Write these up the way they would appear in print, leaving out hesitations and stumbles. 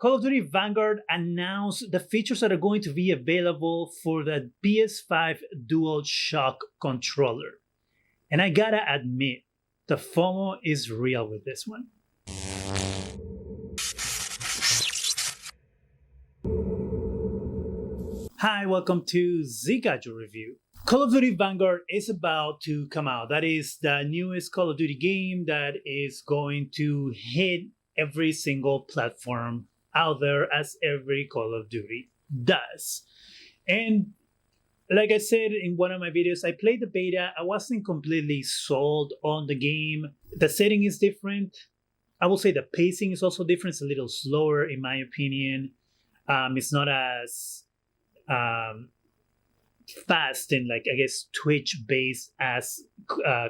Call of Duty Vanguard announced the features that are going to be available for the PS5 DualShock controller. And I gotta admit, the FOMO is real with this one. Hi, welcome to Zgadgetreview. Call of Duty Vanguard is about to come out. That is the newest Call of Duty game that is going to hit every single platform out there, as every Call of Duty does. And like I said in one of my videos, I played the beta. I wasn't completely sold on the game. The setting is different. I will say the pacing is also different. It's a little slower in my opinion. It's not as fast and, like, I guess, Twitch based as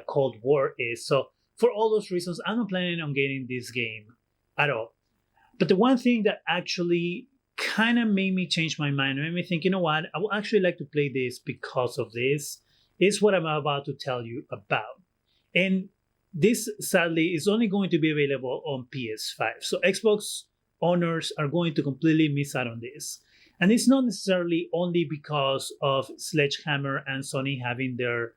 Cold War is. So for all those reasons, I'm not planning on getting this game at all. But the one thing that actually kind of made me change my mind, made me think, you know what, I would actually like to play this because of this, is what I'm about to tell you about. And this, sadly, is only going to be available on PS5. So Xbox owners are going to completely miss out on this. And it's not necessarily only because of Sledgehammer and Sony having their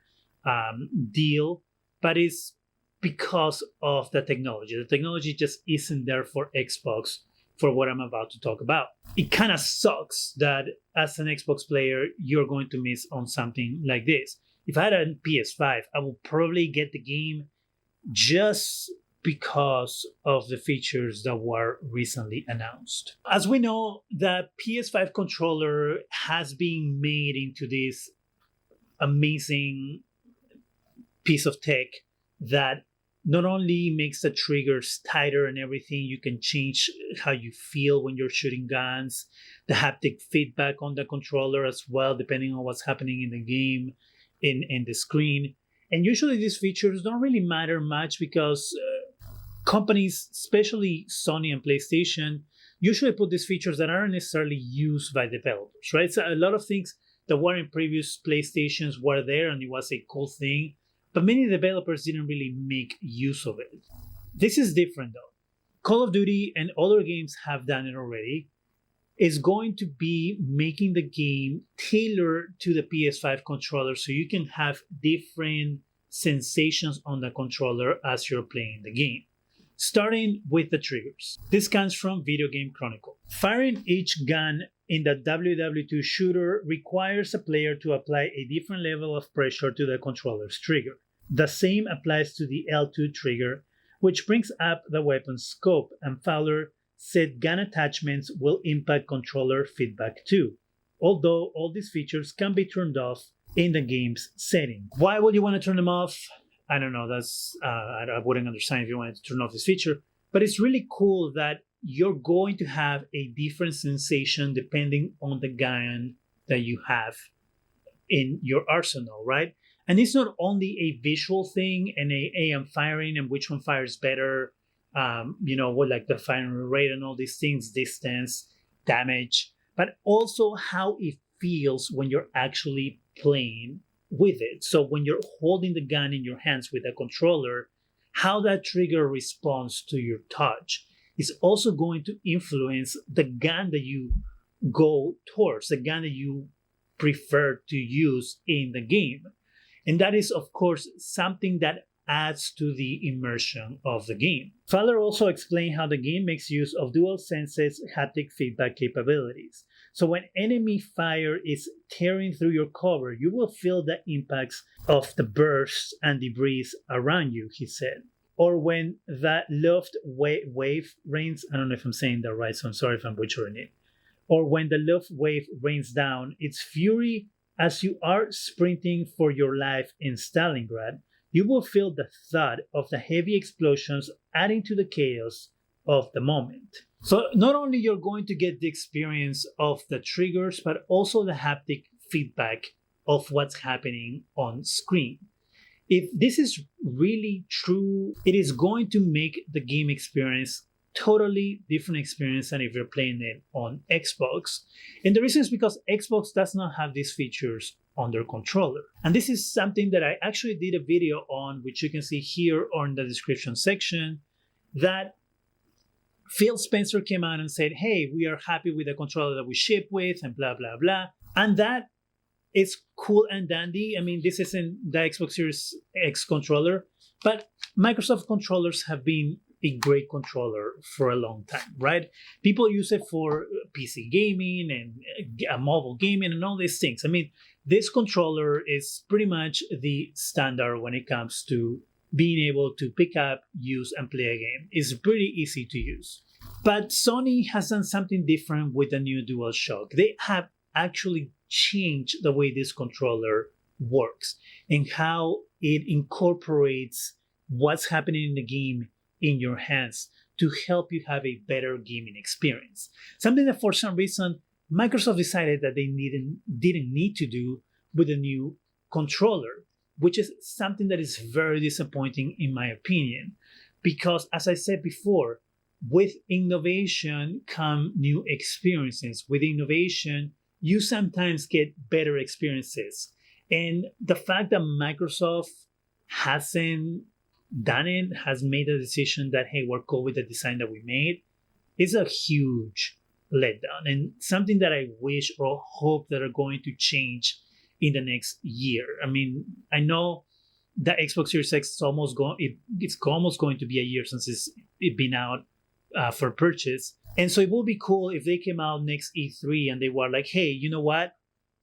deal, but it's because of the technology. The technology just isn't there for Xbox for what I'm about to talk about. It kind of sucks that as an Xbox player, you're going to miss on something like this. If I had a PS5, I would probably get the game just because of the features that were recently announced. As we know, the PS5 controller has been made into this amazing piece of tech that not only makes the triggers tighter and everything, you can change how you feel when you're shooting guns, the haptic feedback on the controller as well, depending on what's happening in the game, in the screen. And usually these features don't really matter much because companies, especially Sony and PlayStation, usually put these features that aren't necessarily used by developers, right? So a lot of things that were in previous PlayStations were there and it was a cool thing, but many developers didn't really make use of it. This is different though. Call of Duty and other games have done it already. Is going to be making the game tailored to the PS5 controller so you can have different sensations on the controller as you're playing the game. Starting with the triggers. This comes from Video Game Chronicle. Firing each gun in the WW2 shooter requires a player to apply a different level of pressure to the controller's trigger. The same applies to the L2 trigger, which brings up the weapon's scope, and Fowler said gun attachments will impact controller feedback too, although all these features can be turned off in the game's setting. Why would you want to turn them off? I don't know, I wouldn't understand if you wanted to turn off this feature, but it's really cool that you're going to have a different sensation depending on the gun that you have in your arsenal, right? And it's not only a visual thing and I'm firing and which one fires better, what, like the firing rate and all these things, distance, damage, but also how it feels when you're actually playing with it. So when you're holding the gun in your hands with a controller, how that trigger responds to your touch is also going to influence the gun that you go towards, the gun that you prefer to use in the game. And that is, of course, something that adds to the immersion of the game. Fowler also explained how the game makes use of DualSense's haptic feedback capabilities. So when enemy fire is tearing through your cover, you will feel the impacts of the bursts and debris around you, he said. Or when that Luft wave rains, I don't know if I'm saying that right, so I'm sorry if I'm butchering it. Or when the Luft wave rains down its fury as you are sprinting for your life in Stalingrad, you will feel the thud of the heavy explosions adding to the chaos of the moment. So not only you're going to get the experience of the triggers, but also the haptic feedback of what's happening on screen. If this is really true, it is going to make the game experience totally different experience than if you're playing it on Xbox. And the reason is because Xbox does not have these features on their controller. And this is something that I actually did a video on, which you can see here or in the description section, that Phil Spencer came out and said, hey, we are happy with the controller that we ship with and blah, blah, blah. And that is cool and dandy. I mean, this isn't the Xbox Series X controller, but Microsoft controllers have been a great controller for a long time, right? People use it for PC gaming and mobile gaming and all these things. I mean, this controller is pretty much the standard when it comes to being able to pick up, use, and play a game. It's pretty easy to use. But Sony has done something different with the new DualShock. They have actually changed the way this controller works and how it incorporates what's happening in the game in your hands to help you have a better gaming experience. Something that for some reason Microsoft decided that they didn't need to do with the new controller, which is something that is very disappointing in my opinion. Because as I said before, with innovation come new experiences. With innovation, you sometimes get better experiences. And the fact that Microsoft hasn't done it, has made a decision that, hey, we're cool with the design that we made, is a huge letdown and something that I wish or hope that are going to change in the next year. I mean, I know the Xbox Series X is it's almost going to be a year since it's been out for purchase. And so it would be cool if they came out next E3 and they were like, hey, you know what?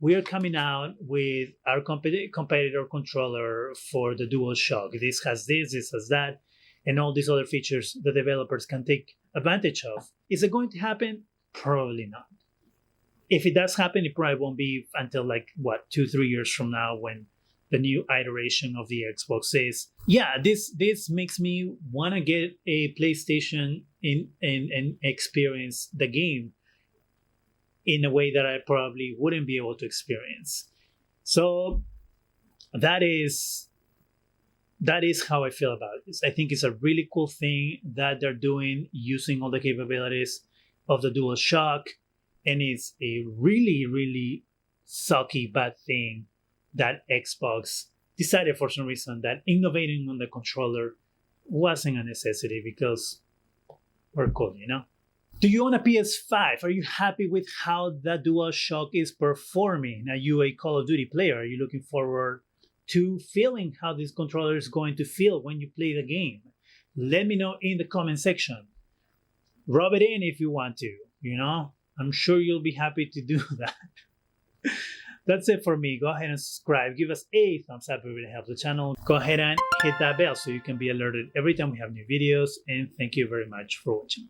We are coming out with our competitor controller for the DualShock. This has that, and all these other features the developers can take advantage of. Is it going to happen? Probably not. If it does happen, it probably won't be until 2-3 years from now when the new iteration of the Xbox is. Yeah, this makes me want to get a PlayStation and experience the game in a way that I probably wouldn't be able to experience. So that is how I feel about this. I think it's a really cool thing that they're doing using all the capabilities of the DualShock, and it's a really, really sucky bad thing that Xbox decided for some reason that innovating on the controller wasn't a necessity because we're cool, you know? Do you own a PS5? Are you happy with how the DualShock is performing? Are you a Call of Duty player? Are you looking forward to feeling how this controller is going to feel when you play the game? Let me know in the comment section. Rub it in if you want to, you know? I'm sure you'll be happy to do that. That's it for me. Go ahead and subscribe. Give us a thumbs up if it really helps the channel. Go ahead and hit that bell so you can be alerted every time we have new videos. And thank you very much for watching.